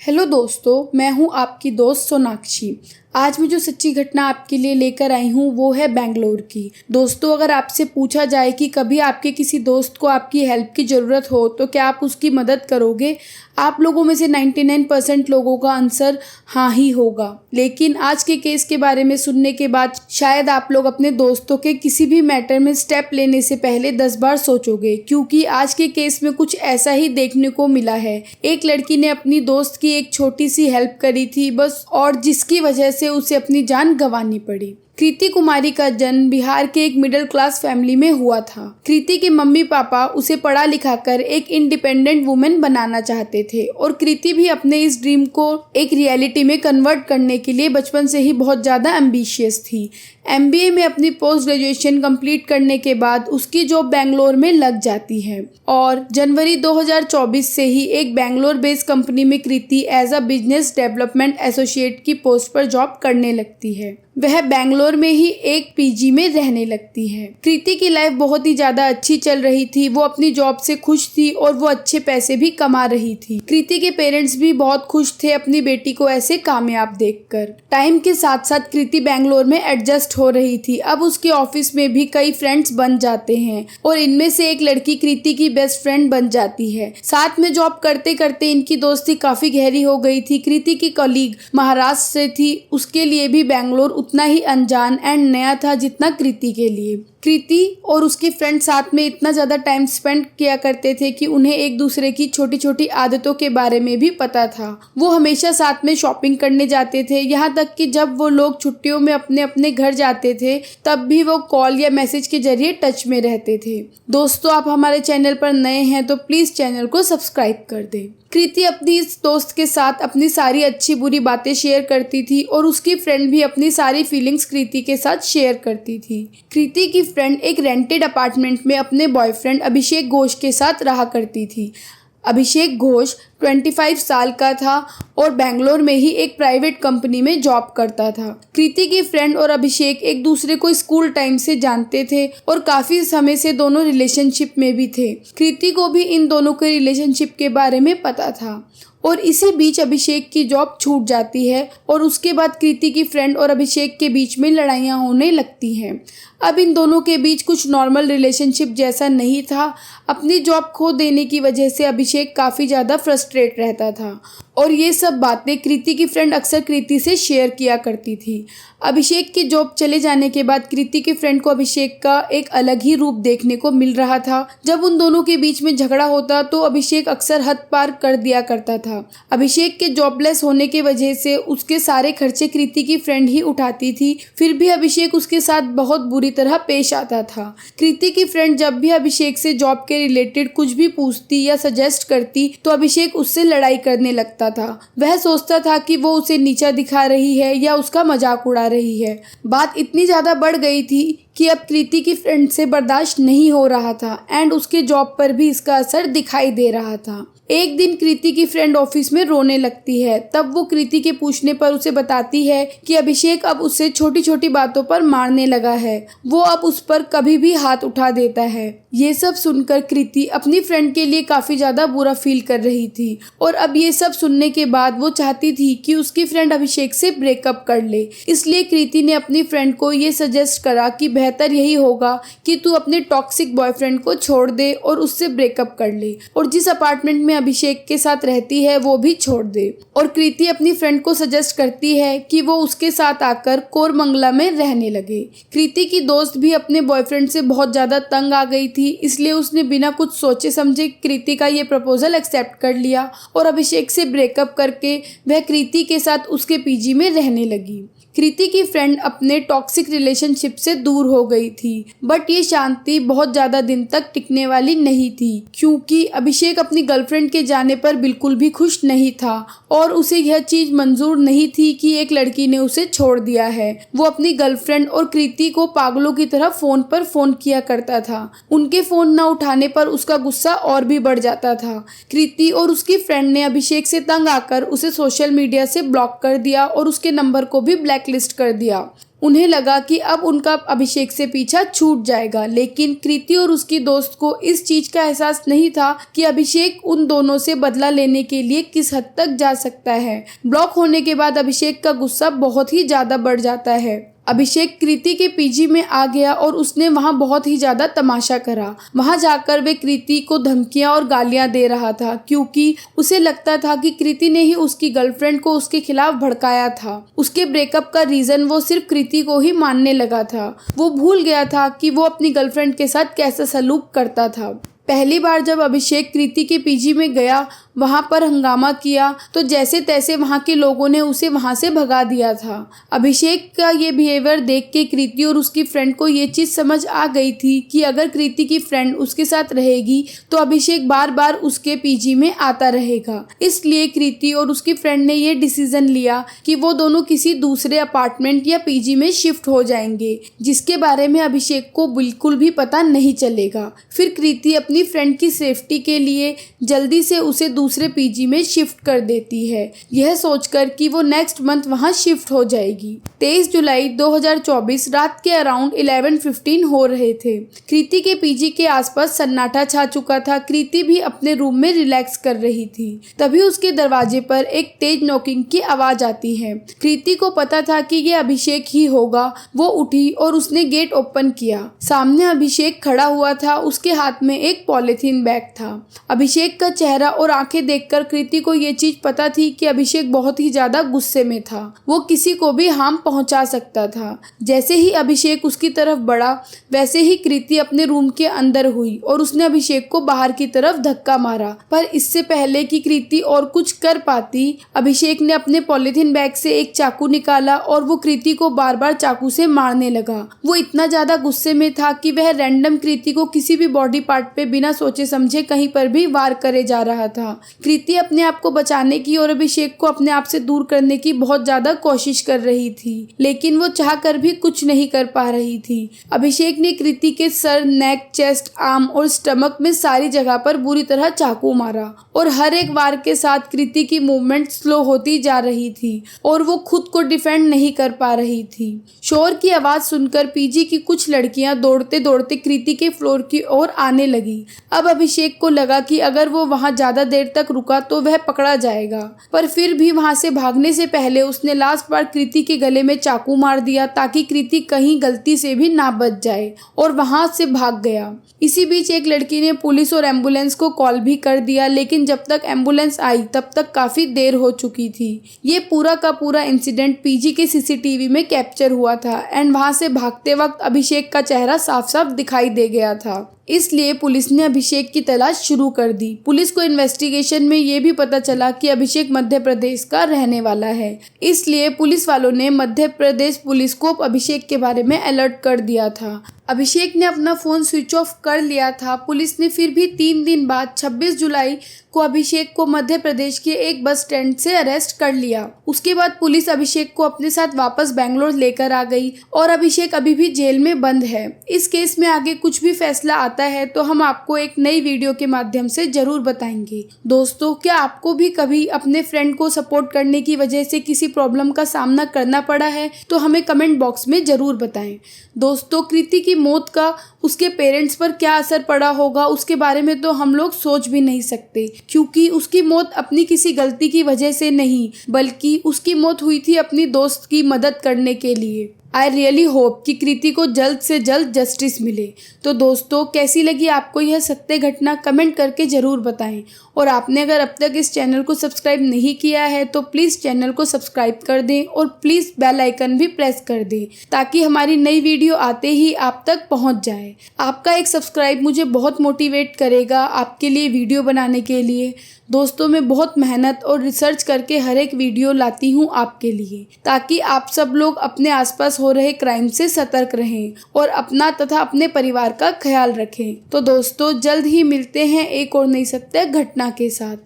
Hello दोस्तों, मैं हूं आपकी दोस्त सोनाक्षी। आज मैं जो सच्ची घटना आपके लिए लेकर आई हूं वो है बेंगलोर की। दोस्तों, अगर आपसे पूछा जाए कि कभी आपके किसी दोस्त को आपकी हेल्प की ज़रूरत हो तो क्या आप उसकी मदद करोगे? आप लोगों में से 99% लोगों का आंसर हाँ ही होगा। लेकिन आज के केस के बारे में सुनने के बाद शायद आप लोग अपने दोस्तों के किसी भी मैटर में स्टेप लेने से पहले 10 बार सोचोगे, क्योंकि आज के केस में कुछ ऐसा ही देखने को मिला है। एक लड़की ने अपनी दोस्त की एक छोटी सी हेल्प करी थी बस, और जिसकी वजह से उसे अपनी जान गंवानी पड़ी। कृति कुमारी का जन्म बिहार के एक मिडिल क्लास फैमिली में हुआ था। कृति के मम्मी पापा उसे पढ़ा लिखा कर एक इंडिपेंडेंट वुमेन बनाना चाहते थे और कृति भी अपने इस ड्रीम को एक रियलिटी में कन्वर्ट करने के लिए बचपन से ही बहुत ज़्यादा एम्बिशियस थी। MBA में अपनी पोस्ट ग्रेजुएशन कंप्लीट करने के बाद उसकी जॉब बेंगलोर में लग जाती है और जनवरी 2024 से ही एक बेंगलोर बेस्ड कंपनी में Kriti as a business development associate की पोस्ट पर जॉब करने लगती है। वह बेंगलोर में ही एक PG में रहने लगती है। कृति की लाइफ बहुत ही ज्यादा अच्छी चल रही थी। वो अपनी जॉब से खुश थी और वो अच्छे पैसे भी कमा रही थी। कृति के पेरेंट्स भी बहुत खुश थे अपनी बेटी को ऐसे कामयाब देखकर। टाइम के साथ साथ कृति बेंगलोर में एडजस्ट हो रही थी। अब उसके ऑफिस में भी कई फ्रेंड्स बन जाते हैं और इनमें से एक लड़की कृति की बेस्ट फ्रेंड बन जाती है। साथ में जॉब करते करते इनकी दोस्ती काफी गहरी हो गई थी। कृति की कलीग महाराष्ट्र से थी, उसके लिए भी बेंगलोर उतना ही अनजान एंड नया था जितना कृति के लिए। कृति और उसके फ्रेंड साथ में इतना ज़्यादा टाइम स्पेंड किया करते थे कि उन्हें एक दूसरे की छोटी छोटी आदतों के बारे में भी पता था। वो हमेशा साथ में शॉपिंग करने जाते थे, यहाँ तक कि जब वो लोग छुट्टियों में अपने अपने घर जाते थे तब भी वो कॉल या मैसेज के जरिए टच में रहते थे। दोस्तों, आप हमारे चैनल पर नए हैं तो प्लीज़ चैनल को सब्सक्राइब कर दें। कृति अपनी इस दोस्त के साथ अपनी सारी अच्छी बुरी बातें शेयर करती थी और उसकी फ्रेंड भी अपनी सारी फीलिंग्स कृति के साथ शेयर करती थी। कृति की फ्रेंड एक रेंटेड अपार्टमेंट में अपने बॉयफ्रेंड अभिषेक घोष के साथ रहा करती थी। अभिषेक घोष 25 साल का था और बेंगलोर में ही एक प्राइवेट कंपनी में जॉब करता था। कृति की फ्रेंड और अभिषेक एक दूसरे को स्कूल टाइम से जानते थे और काफी समय से दोनों रिलेशनशिप में भी थे। कृति को भी इन दोनों के रिलेशनशिप के बारे में पता था और इसी बीच अभिषेक की जॉब छूट जाती है और उसके बाद कृति की फ्रेंड और अभिषेक के बीच में लड़ाइयाँ होने लगती हैं। अब इन दोनों के बीच कुछ नॉर्मल रिलेशनशिप जैसा नहीं था। अपनी जॉब खो देने की वजह से अभिषेक काफ़ी ज़्यादा फ्रस्ट्रेट रहता था और ये सब बातें कृति की फ्रेंड अक्सर कृति से शेयर किया करती थी। अभिषेक की जॉब चले जाने के बाद कृति की फ्रेंड को अभिषेक का एक अलग ही रूप देखने को मिल रहा था। जब उन दोनों के बीच में झगड़ा होता तो अभिषेक अक्सर हद पार कर दिया करता था। अभिषेक के जॉबलेस होने की वजह से उसके सारे खर्चे कृति की फ्रेंड ही उठाती थी, फिर भी अभिषेक उसके साथ बहुत बुरी तरह पेश आता था। कृति की फ्रेंड जब भी अभिषेक से जॉब के रिलेटेड कुछ भी पूछती या सजेस्ट करती तो अभिषेक उससे लड़ाई करने लगता था। वह सोचता था कि वो उसे नीचा दिखा रही है या उसका मजाक उड़ा रही है। बात इतनी ज्यादा बढ़ गई थी कि अब कृति की फ्रेंड से बर्दाश्त नहीं हो रहा था एंड उसके जॉब पर भी इसका असर दिखाई दे रहा था। एक दिन कृति की फ्रेंड ऑफिस में रोने लगती है। तब वो कृति के पूछने पर उसे बताती है कि अभिषेक अब उसे छोटी छोटी बातों पर मारने लगा है। वो अब उस पर कभी भी हाथ उठा देता है। ये सब सुनकर कृति अपनी फ्रेंड के लिए काफी ज्यादा बुरा फील कर रही थी और अब ये सब सुनने के बाद वो चाहती थी कि उसकी फ्रेंड अभिषेक से ब्रेकअप कर ले। इसलिए कृति ने अपनी फ्रेंड को ये सजेस्ट करा कि बेहतर यही होगा कि तू अपने टॉक्सिक बॉयफ्रेंड को छोड़ दे और उससे ब्रेकअप कर ले और जिस अपार्टमेंट में अभिषेक के साथ रहती है वो भी छोड़ दे। और कृति अपनी फ्रेंड को सजेस्ट करती है कि वो उसके साथ आकर कोरमंगला में रहने लगे। कृति की दोस्त भी अपने बॉयफ्रेंड से बहुत ज्यादा तंग आ गई थी, इसलिए उसने बिना कुछ सोचे समझे कृति का ये प्रपोजल एक्सेप्ट कर लिया और अभिषेक से ब्रेकअप करके वह कृति के साथ उसके PG में रहने लगी। कृति की फ्रेंड अपने टॉक्सिक रिलेशनशिप से दूर हो गई थी, बट ये शांति बहुत ज्यादा दिन तक टिकने वाली नहीं थी, क्योंकि अभिषेक अपनी गर्लफ्रेंड के जाने पर बिल्कुल भी खुश नहीं था और उसे यह चीज मंजूर नहीं थी कि एक लड़की ने उसे छोड़ दिया है। वो अपनी गर्लफ्रेंड और कृति को पागलों की तरह फोन पर फोन किया करता था। उनके फोन न उठाने पर उसका गुस्सा और भी बढ़ जाता था। कृति और उसकी फ्रेंड ने अभिषेक से तंग आकर उसे सोशल मीडिया से ब्लॉक कर दिया और उसके नंबर को भी ब्लैक लिस्ट कर दिया। उन्हें लगा कि अब उनका अभिषेक से पीछा छूट जाएगा, लेकिन कृति और उसकी दोस्त को इस चीज का एहसास नहीं था कि अभिषेक उन दोनों से बदला लेने के लिए किस हद तक जा सकता है। ब्लॉक होने के बाद अभिषेक का गुस्सा बहुत ही ज्यादा बढ़ जाता है। अभिषेक कृति के पीजी में आ गया और उसने वहां बहुत ही ज्यादा तमाशा करा। वहां जाकर वे कृति को धमकियां और गालियां दे रहा था, क्योंकि उसे लगता था कि कृति ने ही उसकी गर्लफ्रेंड को उसके खिलाफ भड़काया था। उसके ब्रेकअप का रीजन वो सिर्फ कृति को ही मानने लगा था। वो भूल गया था कि वो अपनी गर्लफ्रेंड के साथ कैसा सलूक करता था। पहली बार जब अभिषेक कृति के पीजी में गया, वहां पर हंगामा किया, तो जैसे तैसे वहां के लोगों ने उसे वहां से भगा दिया था। अभिषेक का ये बिहेवियर देख के कृति और उसकी फ्रेंड को ये चीज समझ आ गई थी कि अगर कृति की फ्रेंड उसके साथ रहेगी तो अभिषेक बार बार उसके पीजी में आता रहेगा। इसलिए कृति और उसकी फ्रेंड ने ये डिसीजन लिया कि वो दोनों किसी दूसरे अपार्टमेंट या पीजी में शिफ्ट हो जाएंगे, जिसके बारे में अभिषेक को बिल्कुल भी पता नहीं चलेगा। फिर कृति अपनी फ्रेंड की सेफ्टी के लिए जल्दी से उसे दूसरे पीजी में शिफ्ट कर देती है, यह सोचकर कि वो नेक्स्ट मंथ वहां शिफ्ट हो जाएगी। 23 जुलाई 2024 रात के अराउंड 11:15 हो रहे थे। कृति के पीजी के आसपास सन्नाटा छा चुका था। कृति भी अपने रूम में रिलैक्स कर रही थी। तभी उसके दरवाजे पर एक तेज नॉकिंग की आवाज आती है। कृति को पता था कि ये अभिषेक ही होगा। वो उठी और उसने गेट ओपन किया। सामने अभिषेक खड़ा हुआ था। उसके हाथ में एक पॉलिथीन बैग था। अभिषेक का चेहरा और आंखें देखकर कृति को ये चीज पता थी कि अभिषेक बहुत ही ज्यादा गुस्से में था। वो किसी को भी हार्म पहुंचा सकता था। जैसे ही अभिषेक उसकी तरफ बढ़ा, वैसे ही कृति अपने रूम के अंदर हुई और उसने अभिषेक को बाहर की तरफ धक्का मारा। पर इससे पहले कि कृति और कुछ कर पाती, अभिषेक ने अपने पॉलिथीन बैग से एक चाकू निकाला और वो कृति को बार बार चाकू से मारने लगा। वो इतना ज्यादा गुस्से में था कि वह रैंडम कृति को किसी भी बॉडी पार्ट पे बिना सोचे समझे कहीं पर भी वार करे जा रहा था। कृति अपने आप को बचाने की और अभिषेक को अपने आप से दूर करने की बहुत ज्यादा कोशिश कर रही थी, लेकिन वो चाहकर भी कुछ नहीं कर पा रही थी। अभिषेक ने कृति के सर, नेक, चेस्ट, आर्म और स्टमक में सारी जगह पर बुरी तरह चाकू मारा और हर एक वार के साथ कृति की मूवमेंट स्लो होती जा रही थी और वो खुद को डिफेंड नहीं कर पा रही थी। शोर की आवाज सुनकर पीजी की कुछ लड़कियां दौड़ते दौड़ते कृति के फ्लोर की ओर आने लगी। अब अभिषेक को लगा कि अगर वो वहां ज्यादा देर तक रुका तो वह पकड़ा जाएगा, पर फिर भी वहां से भागने से पहले उसने लास्ट बार कृति के गले में चाकू मार दिया ताकि कृति कहीं गलती से भी ना बच जाए, और वहां से भाग गया। इसी बीच एक लड़की ने पुलिस और एम्बुलेंस को कॉल भी कर दिया, लेकिन जब तक एम्बुलेंस आई तब तक काफी देर हो चुकी थी। ये पूरा का पूरा इंसिडेंट पीजी के सीसीटीवी में कैप्चर हुआ था एंड वहां से भागते वक्त अभिषेक का चेहरा साफ साफ दिखाई दे गया था। इसलिए पुलिस ने अभिषेक की तलाश शुरू कर दी। पुलिस को इन्वेस्टिगेशन में ये भी पता चला कि अभिषेक मध्य प्रदेश का रहने वाला है। इसलिए पुलिस वालों ने मध्य प्रदेश पुलिस को अभिषेक के बारे में अलर्ट कर दिया था। अभिषेक ने अपना फोन स्विच ऑफ कर लिया था। पुलिस ने फिर भी 3 दिन बाद 26 जुलाई को अभिषेक को मध्य प्रदेश के एक बस स्टैंड से अरेस्ट कर लिया। उसके बाद पुलिस अभिषेक को अपने साथ वापस बेंगलोर लेकर आ गई और अभिषेक अभी भी जेल में बंद है। इस केस में आगे कुछ भी फैसला आता है तो हम आपको एक नई वीडियो के माध्यम से जरूर बताएंगे। दोस्तों, क्या आपको भी कभी अपने फ्रेंड को सपोर्ट करने की वजह से किसी प्रॉब्लम का सामना करना पड़ा है? तो हमें कमेंट बॉक्स में जरूर बताएं। दोस्तों, कृति की मौत का उसके पेरेंट्स पर क्या असर पड़ा होगा उसके बारे में तो हम लोग सोच भी नहीं सकते, क्योंकि उसकी मौत अपनी किसी गलती की वजह से नहीं, बल्कि उसकी मौत हुई थी अपनी दोस्त की मदद करने के लिए। आई रियली होप कि कृति को जल्द से जल्द जस्टिस मिले। तो दोस्तों, कैसी लगी आपको यह सत्य घटना? कमेंट करके ज़रूर बताएं। और आपने अगर अब तक इस चैनल को सब्सक्राइब नहीं किया है तो प्लीज़ चैनल को सब्सक्राइब कर दें और प्लीज़ बेल आइकन भी प्रेस कर दें ताकि हमारी नई वीडियो आते ही आप तक पहुंच जाए। आपका एक सब्सक्राइब मुझे बहुत मोटिवेट करेगा आपके लिए वीडियो बनाने के लिए। दोस्तों, मैं बहुत मेहनत और रिसर्च करके हर एक वीडियो लाती हूँ आपके लिए, ताकि आप सब लोग अपने आसपास हो रहे क्राइम से सतर्क रहें और अपना तथा अपने परिवार का ख्याल रखें। तो दोस्तों, जल्द ही मिलते हैं एक और नई सत्य घटना के साथ।